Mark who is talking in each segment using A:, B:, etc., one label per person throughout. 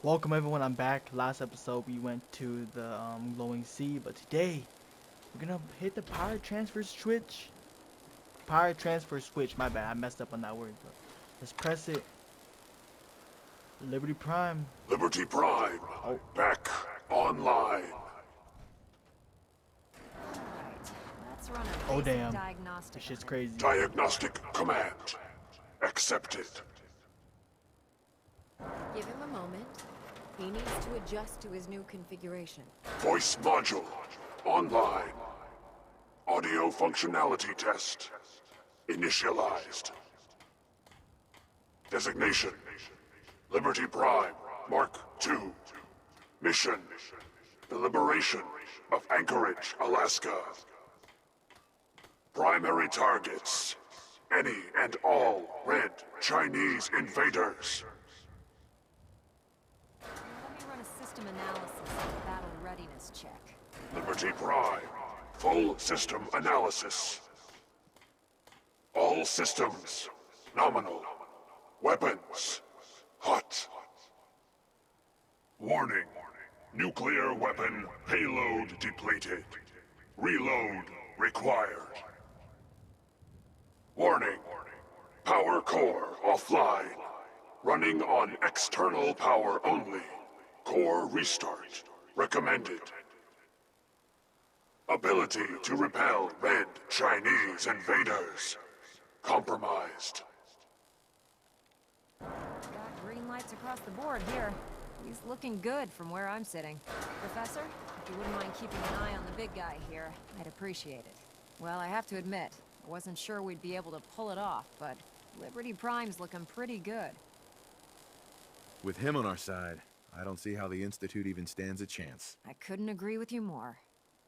A: Welcome everyone, I'm back. Last episode we went to the glowing sea, but today we're gonna hit the power transfer switch. Power transfer switch, my bad, I messed up on that word, but let's press it. Liberty Prime.
B: Liberty Prime, back online.
C: Let's run a
A: Oh
C: basic
A: damn,
C: diagnostic
A: this shit's
C: on it.
A: crazy.
B: Diagnostic command accepted.
C: Give him a moment. He needs to adjust to his new configuration.
B: Voice module online. Audio functionality test initialized. Designation: Liberty Prime Mark II. Mission: the liberation of Anchorage, Alaska. Primary targets: any and all red Chinese invaders.
C: Let me run a system analysis and battle readiness check.
B: Liberty Prime, full system analysis. All systems nominal. Weapons hot. Warning: nuclear weapon payload depleted. Reload required. Warning: power core offline. Running on external power only. Core restart recommended. Ability to repel red Chinese invaders compromised.
C: Got green lights across the board here. He's looking good from where I'm sitting. Professor, if you wouldn't mind keeping an eye on the big guy here, I'd appreciate it. Well, I have to admit, I wasn't sure we'd be able to pull it off, but Liberty Prime's looking pretty good.
D: With him on our side, I don't see how the Institute even stands a chance.
C: I couldn't agree with you more.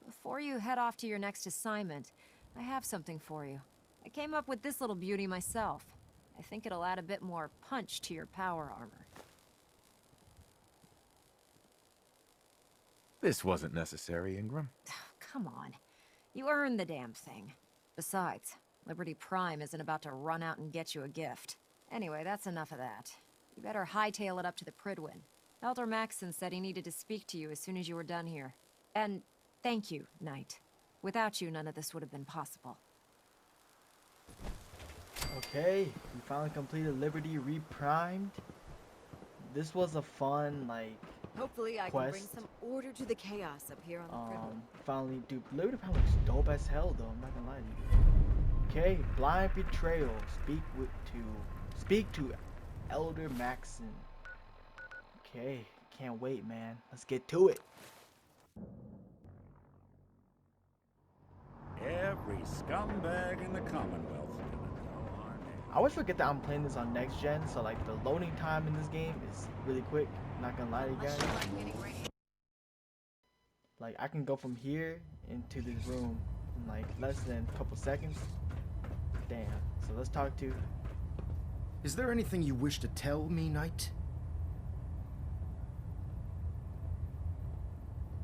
C: Before you head off to your next assignment, I have something for you. I came up with this little beauty myself. I think it'll add a bit more punch to your power armor.
D: This wasn't necessary, Ingram.
C: Come on. You earned the damn thing. Besides, Liberty Prime isn't about to run out and get you a gift. Anyway, that's enough of that. You better hightail it up to the Pridwin. Elder Maxson said he needed to speak to you as soon as you were done here. And thank you, Knight. Without you, none of this would have been possible.
A: Okay, we finally completed Liberty Reprimed. This was a fun, like,
E: Hopefully I
A: quest.
E: can bring some order to the chaos up here on the Pridwin.
A: Finally, dude, Liberty Prime looks dope as hell though, I'm not gonna lie to you. Okay, blind betrayal. Speak to Elder Maxson. Okay, can't wait, man. Let's get to it.
F: Every scumbag in the Commonwealth is gonna know our name.
A: I always forget that I'm playing this on next gen, so like the loading time in this game is really quick. Not gonna lie to you guys. Like I can go from here into this room in like less than a couple seconds. Damn. So let's talk to.
G: Is there anything you wish to tell me, Knight?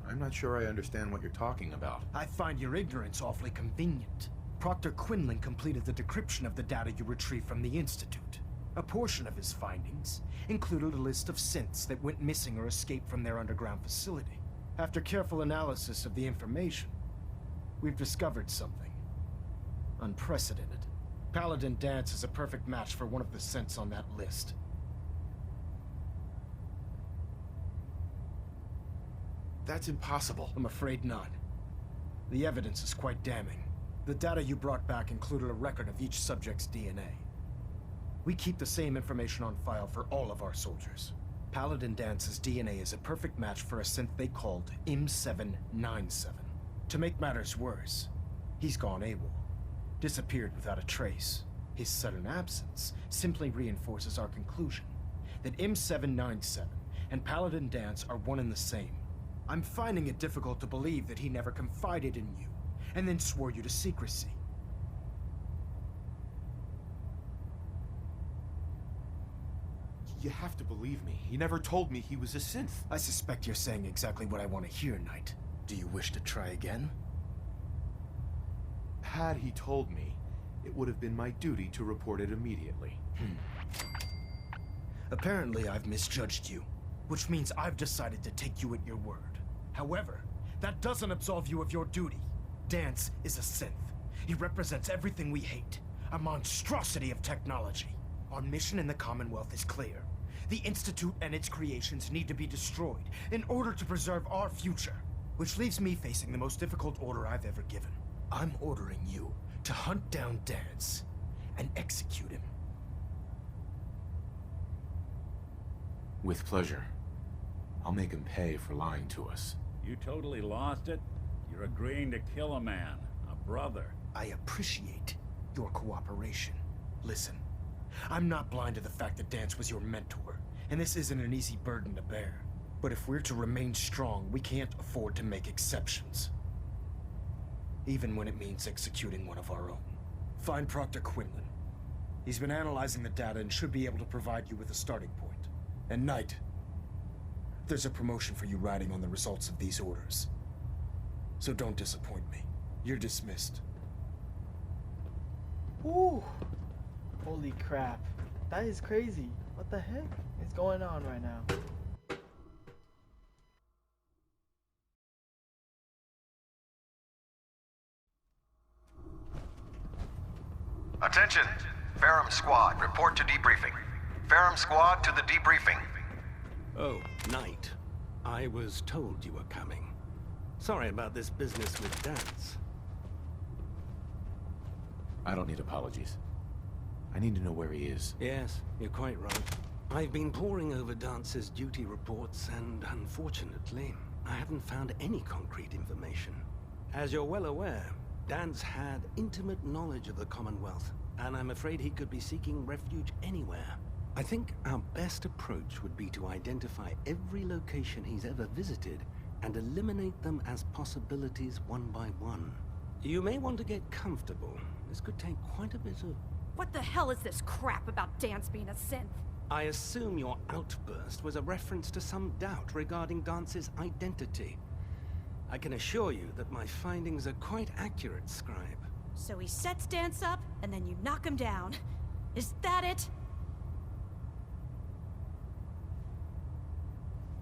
D: I'm not sure I understand what you're talking about.
G: I find your ignorance awfully convenient. Proctor Quinlan completed the decryption of the data you retrieved from the Institute. A portion of his findings included a list of synths that went missing or escaped from their underground facility. After careful analysis of the information, we've discovered something unprecedented. Paladin Dance is a perfect match for one of the synths on that list.
D: That's impossible.
G: I'm afraid not. The evidence is quite damning. The data you brought back included a record of each subject's DNA. We keep the same information on file for all of our soldiers. Paladin Dance's DNA is a perfect match for a synth they called M797. To make matters worse, he's gone AWOL. Disappeared without a trace. His sudden absence simply reinforces our conclusion that M797 and Paladin Dance are one and the same. I'm finding it difficult to believe that he never confided in you, and then swore you to secrecy.
D: You have to believe me. He never told me he was a synth.
G: I suspect you're saying exactly what I want to hear, Knight. Do you wish to try again?
D: Had he told me, it would have been my duty to report it immediately.
G: Apparently, I've misjudged you. which means I've decided to take you at your word. However, that doesn't absolve you of your duty. Dance is a synth. He represents everything we hate, a monstrosity of technology. Our mission in the Commonwealth is clear. The Institute and its creations need to be destroyed in order to preserve our future, which leaves me facing the most difficult order I've ever given. I'm ordering you to hunt down Dance and execute him.
D: With pleasure. I'll make him pay for lying to us.
F: You totally lost it? You're agreeing to kill a man, a brother.
G: I appreciate your cooperation. Listen, I'm not blind to the fact that Dance was your mentor, and this isn't an easy burden to bear. But if we're to remain strong, we can't afford to make exceptions. Even when it means executing one of our own. Find Proctor Quinlan. He's been analyzing the data and should be able to provide you with a starting point. And Knight, there's a promotion for you riding on the results of these orders. So don't disappoint me. You're dismissed.
A: Ooh. Holy crap. That is crazy. What the heck is going on right now?
H: Attention! Ferrum Squad, report to debriefing. Ferrum Squad to the debriefing.
I: Oh, Knight. I was told you were coming. Sorry about this business with Dance.
D: I don't need apologies. I need to know where he is.
I: Yes, you're quite right. I've been poring over Dance's duty reports, and unfortunately, I haven't found any concrete information. As you're well aware, Dance had intimate knowledge of the Commonwealth, and I'm afraid he could be seeking refuge anywhere. I think our best approach would be to identify every location he's ever visited and eliminate them as possibilities one by one. You may want to get comfortable. This could take quite a bit of...
J: What the hell is this crap about Dance being a synth?
I: I assume your outburst was a reference to some doubt regarding Dance's identity. I can assure you that my findings are quite accurate, Scribe.
J: So he sets Dance up, and then you knock him down. Is that it?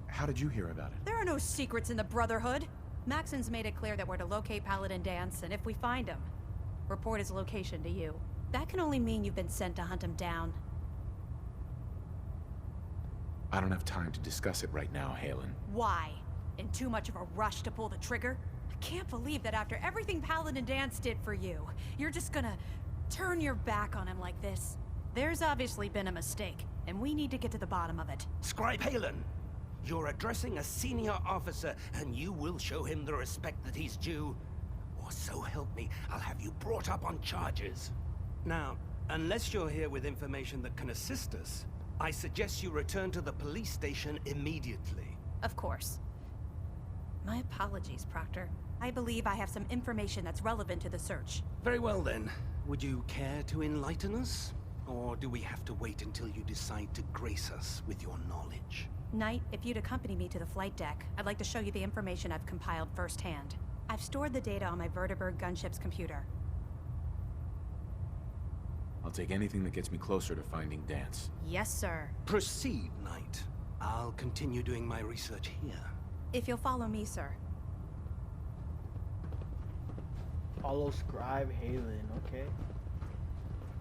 D: How did you hear about it?
J: There are no secrets in the Brotherhood. Maxon's made it clear that we're to locate Paladin Dance, and if we find him, report his location to you. That can only mean you've been sent to hunt him down.
D: I don't have time to discuss it right now, Halen.
J: Why? In too much of a rush to pull the trigger? I can't believe that after everything Paladin Dance did for you, you're just gonna turn your back on him like this. There's obviously been a mistake, and we need to get to the bottom of it.
I: Scribe Halen! You're addressing a senior officer, and you will show him the respect that he's due. Or so help me, I'll have you brought up on charges. Now, unless you're here with information that can assist us, I suggest you return to the police station immediately.
J: Of course. My apologies, Proctor. I believe I have some information that's relevant to the search.
I: Very well then. Would you care to enlighten us? Or do we have to wait until you decide to grace us with your knowledge?
J: Knight, if you'd accompany me to the flight deck, I'd like to show you the information I've compiled firsthand. I've stored the data on my Vertibird gunship's computer.
D: I'll take anything that gets me closer to finding Dance.
J: Yes, sir.
I: Proceed, Knight. I'll continue doing my research here.
J: If you'll follow me, sir.
A: Follow Scribe Halen, okay.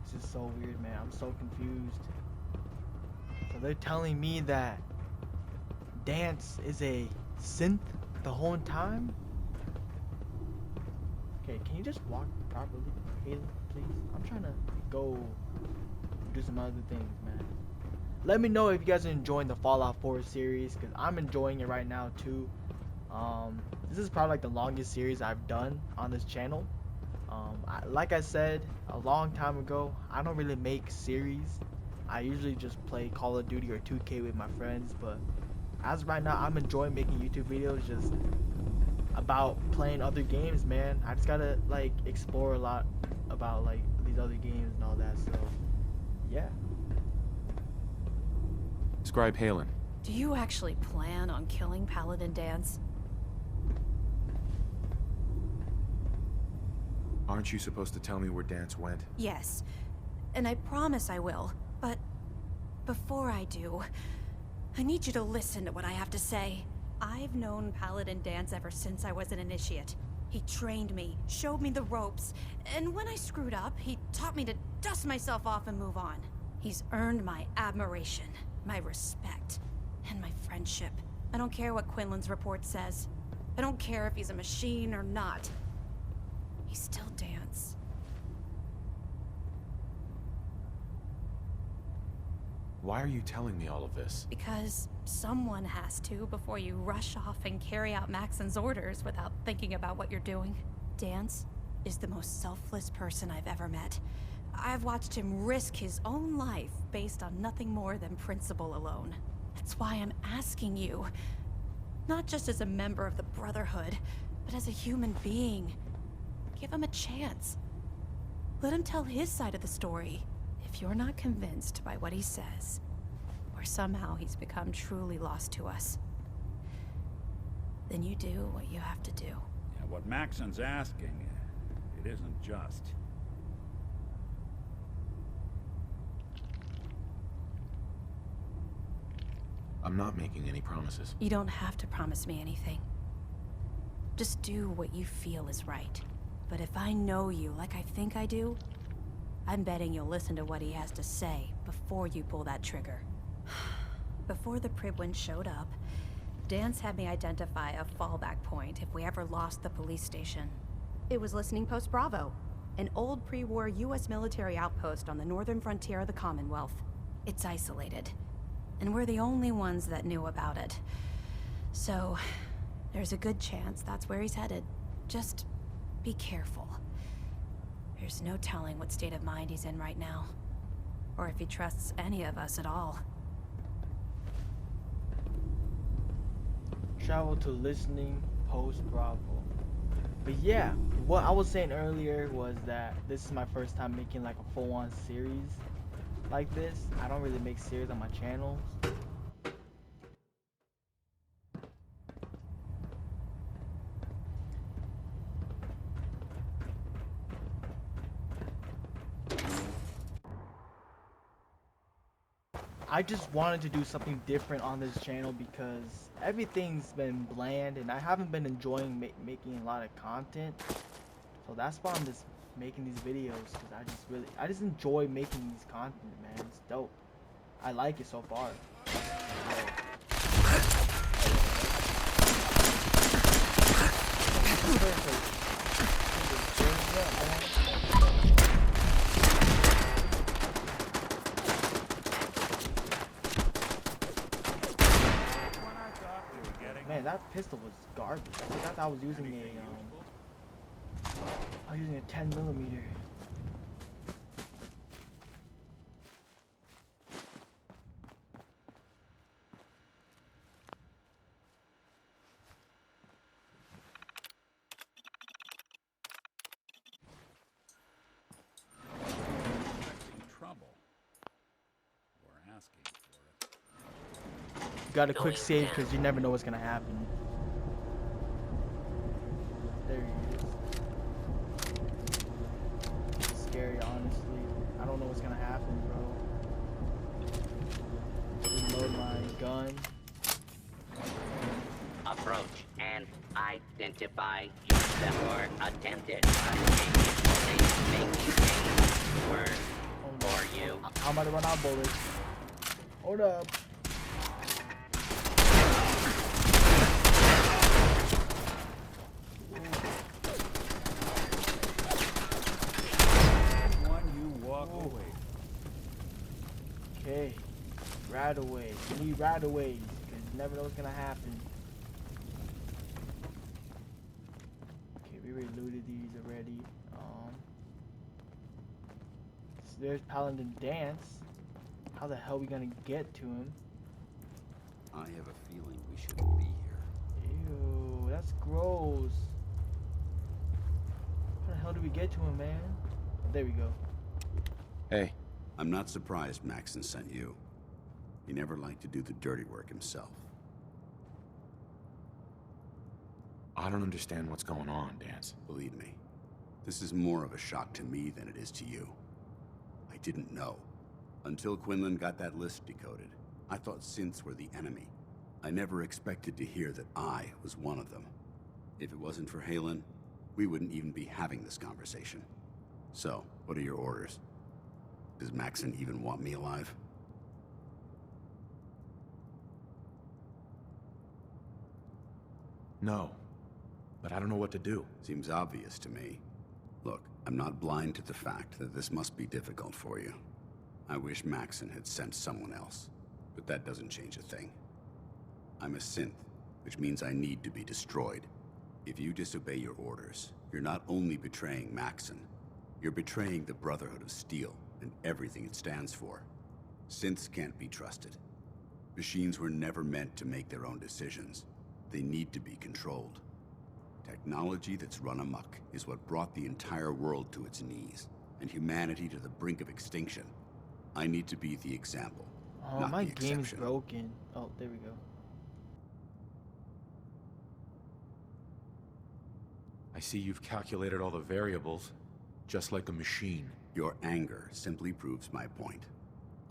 A: This is so weird, man. I'm so confused. So they're telling me that Dance is a synth the whole time? Okay, can you just walk properly, Halen, please? I'm trying to go do some other things, man. Let me know if you guys are enjoying the Fallout 4 series, because I'm enjoying it right now too. This is probably like the longest series I've done on this channel. Like I said a long time ago, I don't really make series. I usually just play Call of Duty or 2K with my friends, but as of right now, I'm enjoying making YouTube videos just about playing other games, man. I just gotta like explore a lot about like these other games and all that, so yeah.
D: Scribe Halen.
J: Do you actually plan on killing Paladin Dance?
D: Aren't you supposed to tell me where Dance went?
J: Yes, and I promise I will, but before I do, I need you to listen to what I have to say. I've known Paladin Dance ever since I was an initiate. He trained me, showed me the ropes, and when I screwed up, he taught me to dust myself off and move on. He's earned my admiration, my respect, and my friendship. I don't care what Quinlan's report says. I don't care if he's a machine or not. He's still Dance.
D: Why are you telling me all of this?
J: Because someone has to before you rush off and carry out Maxon's orders without thinking about what you're doing. Dance is the most selfless person I've ever met. I've watched him risk his own life based on nothing more than principle alone. That's why I'm asking you, not just as a member of the Brotherhood, but as a human being. Give him a chance. Let him tell his side of the story. If you're not convinced by what he says, or somehow he's become truly lost to us, then you do what you have to do.
F: Yeah, what Maxon's asking, it isn't just.
D: I'm not making any promises.
J: You don't have to promise me anything. Just do what you feel is right. But if I know you like I think I do, I'm betting you'll listen to what he has to say before you pull that trigger. Before the Pribwin showed up, Dance had me identify a fallback point if we ever lost the police station.
K: It was Listening Post Bravo, an old pre-war US military outpost on the northern frontier of the Commonwealth.
J: It's isolated, and we're the only ones that knew about it. So, there's a good chance that's where he's headed. Just be careful. There's no telling what state of mind he's in right now, or if he trusts any of us at all.
A: Travel to Listening Post Bravo. But yeah, what I was saying earlier was that this is my first time making like a full-on series like this. I don't really make series on my channel. I just wanted to do something different on this channel because everything's been bland and I haven't been enjoying making a lot of content. So that's why I'm just making these videos, because I just enjoy making these content, man. It's dope. I like it so far. Man, that pistol was garbage. I thought I was using a 10mm.
F: Trouble. We're asking for it.
A: Got a quick save because you never know what's gonna happen. There he is. It's scary, honestly. I don't know what's gonna happen, bro. Reload my gun.
L: Approach and identify yourself or attempted making word for you.
A: I'm about to run out of bullets. Hold up. Okay, right away. We need right aways, because you never know what's gonna happen. Okay, we already looted these already. So there's Paladin Dance. How the hell are we gonna get to him?
M: I have a feeling we shouldn't be here.
A: Ew, that's gross. How the hell do we get to him, man? Oh, there we go.
D: Hey.
M: I'm not surprised Maxon sent you. He never liked to do the dirty work himself.
D: I don't understand what's going on, Dance.
M: Believe me, this is more of a shock to me than it is to you. I didn't know until Quinlan got that list decoded. I thought synths were the enemy. I never expected to hear that I was one of them. If it wasn't for Halen, we wouldn't even be having this conversation. So, what are your orders? Does Maxson even want me alive?
D: No, but I don't know what to do.
M: Seems obvious to me. Look, I'm not blind to the fact that this must be difficult for you. I wish Maxson had sent someone else, but that doesn't change a thing. I'm a synth, which means I need to be destroyed. If you disobey your orders, you're not only betraying Maxson, you're betraying the Brotherhood of Steel and everything it stands for. Synths can't be trusted. Machines were never meant to make their own decisions. They need to be controlled. Technology that's run amok is what brought the entire world to its knees, and humanity to the brink of extinction. I need to be the example,
A: Oh,
M: not
A: my
M: the
A: game is
M: exception.
A: broken. Oh, there we go.
D: I see you've calculated all the variables, just like a machine.
M: Your anger simply proves my point.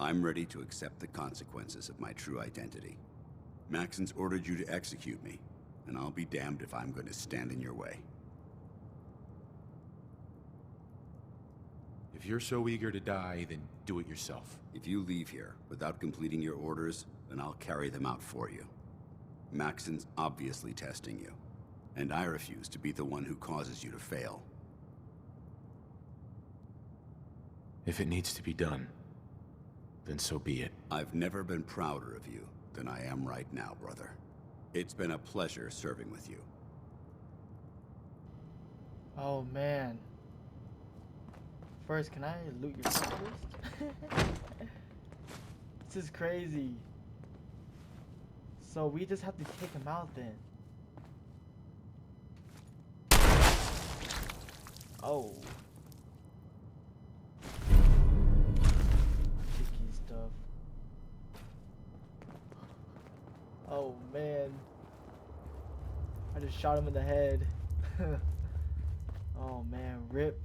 M: I'm ready to accept the consequences of my true identity. Maxson's ordered you to execute me, and I'll be damned if I'm going to stand in your way.
D: If you're so eager to die, then do it yourself.
M: If you leave here without completing your orders, then I'll carry them out for you. Maxson's obviously testing you, and I refuse to be the one who causes you to fail.
D: If it needs to be done, then so be it.
M: I've never been prouder of you than I am right now, brother. It's been a pleasure serving with you.
A: Oh man. First, can I loot your first? This is crazy. So we just have to take him out then. Oh. Sticky stuff. Oh man. I just shot him in the head. Oh man, rip.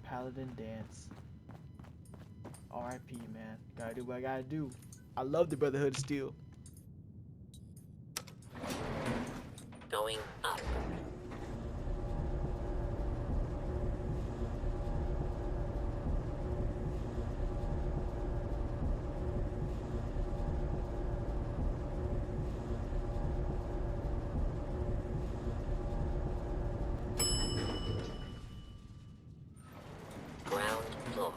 A: Paladin dance. R.I.P. man. Gotta do what I gotta do. I love the Brotherhood of Steel.
L: Going up. Ground floor.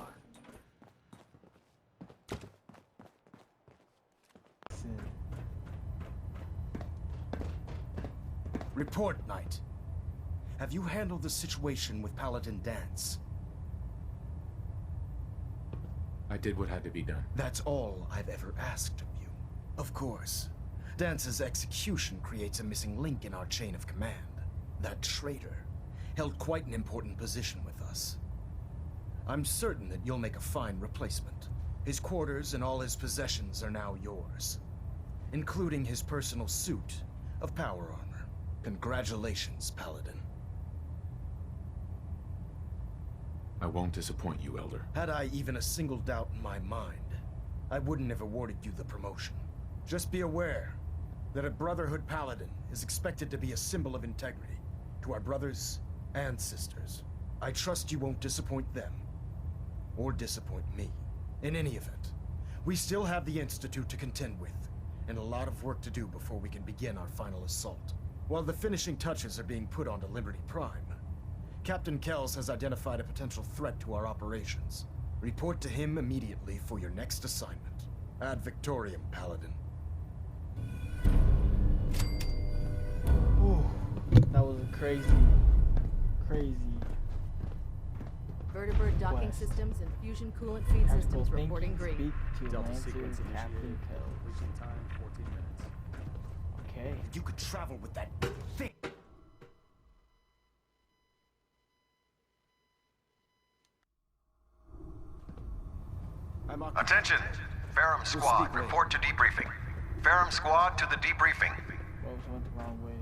G: Report, Knight. Have you handled the situation with Paladin Dance?
D: I did what had to be done.
G: That's all I've ever asked of you. Of course, Dance's execution creates a missing link in our chain of command. That traitor held quite an important position with us. I'm certain that you'll make a fine replacement. His quarters and all his possessions are now yours, including his personal suit of power armor. Congratulations, Paladin.
D: I won't disappoint you, Elder.
G: Had I even a single doubt in my mind, I wouldn't have awarded you the promotion. Just be aware that a Brotherhood Paladin is expected to be a symbol of integrity to our brothers and sisters. I trust you won't disappoint them, or disappoint me. In any event, we still have the Institute to contend with, and a lot of work to do before we can begin our final assault. While the finishing touches are being put onto Liberty Prime, Captain Kells has identified a potential threat to our operations. Report to him immediately for your next assignment. Ad Victoriam, Paladin.
A: Ooh, that was a crazy.
E: Vertibird docking
A: Quest.
E: systems and fusion coolant feed
A: Tactical
E: systems reporting
A: thinking,
E: green.
A: Speak to
N: Delta
A: Lancer
N: sequence
A: Captain
N: initiated.
A: Kells.
N: Completion time 14 minutes.
A: Okay.
G: If you could travel with that thing.
H: Attention! Ferrum Squad, report to debriefing. Ferrum Squad to the debriefing.
A: Well, we went the wrong way.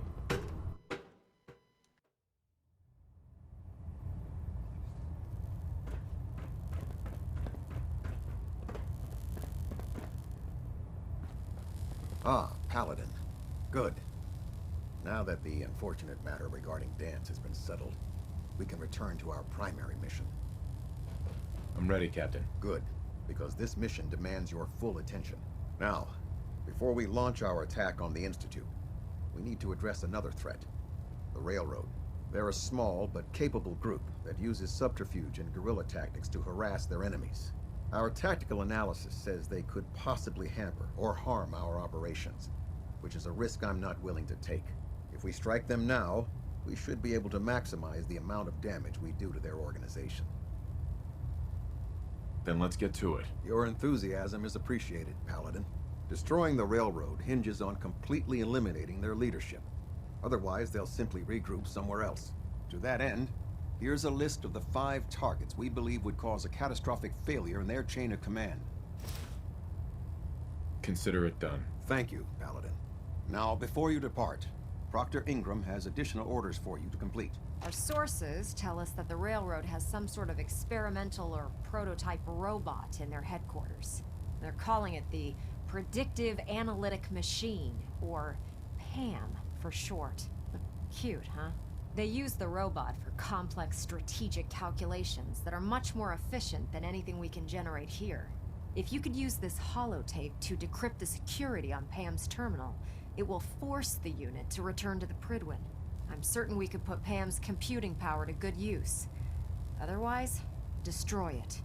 O: Ah, Paladin. Good. Now that the unfortunate matter regarding Dance has been settled, we can return to our primary mission.
D: I'm ready, Captain.
O: Good, because this mission demands your full attention. Now, before we launch our attack on the Institute, we need to address another threat. The Railroad. They're a small but capable group that uses subterfuge and guerrilla tactics to harass their enemies. Our tactical analysis says they could possibly hamper or harm our operations, which is a risk I'm not willing to take. If we strike them now, we should be able to maximize the amount of damage we do to their organization.
D: Then let's get to it.
O: Your enthusiasm is appreciated, Paladin. Destroying the railroad hinges on completely eliminating their leadership. Otherwise, they'll simply regroup somewhere else. To that end, here's a list of the 5 targets we believe would cause a catastrophic failure in their chain of command.
D: Consider it done.
O: Thank you, Paladin. Now, before you depart, Proctor Ingram has additional orders for you to complete.
C: Our sources tell us that the railroad has some sort of experimental or prototype robot in their headquarters. They're calling it the Predictive Analytic Machine, or PAM for short. Cute, huh? They use the robot for complex strategic calculations that are much more efficient than anything we can generate here. If you could use this holotape to decrypt the security on Pam's terminal, it will force the unit to return to the Prydwen. I'm certain we could put Pam's computing power to good use. Otherwise, destroy it.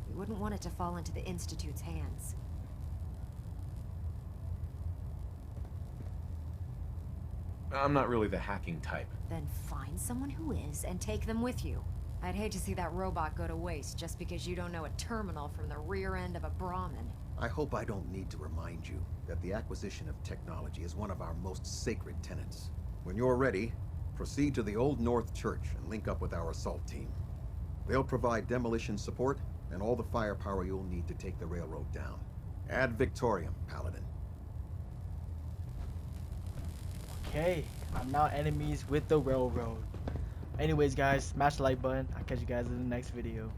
C: We wouldn't want it to fall into the Institute's hands.
D: I'm not really the hacking type.
C: Then find someone who is and take them with you. I'd hate to see that robot go to waste just because you don't know a terminal from the rear end of a Brahmin.
O: I hope I don't need to remind you that the acquisition of technology is one of our most sacred tenets. When you're ready, proceed to the Old North Church and link up with our assault team. They'll provide demolition support and all the firepower you'll need to take the railroad down. Ad Victoriam, Paladin.
A: Okay, I'm now enemies with the railroad. Anyways, guys, smash the like button. I'll catch you guys in the next video.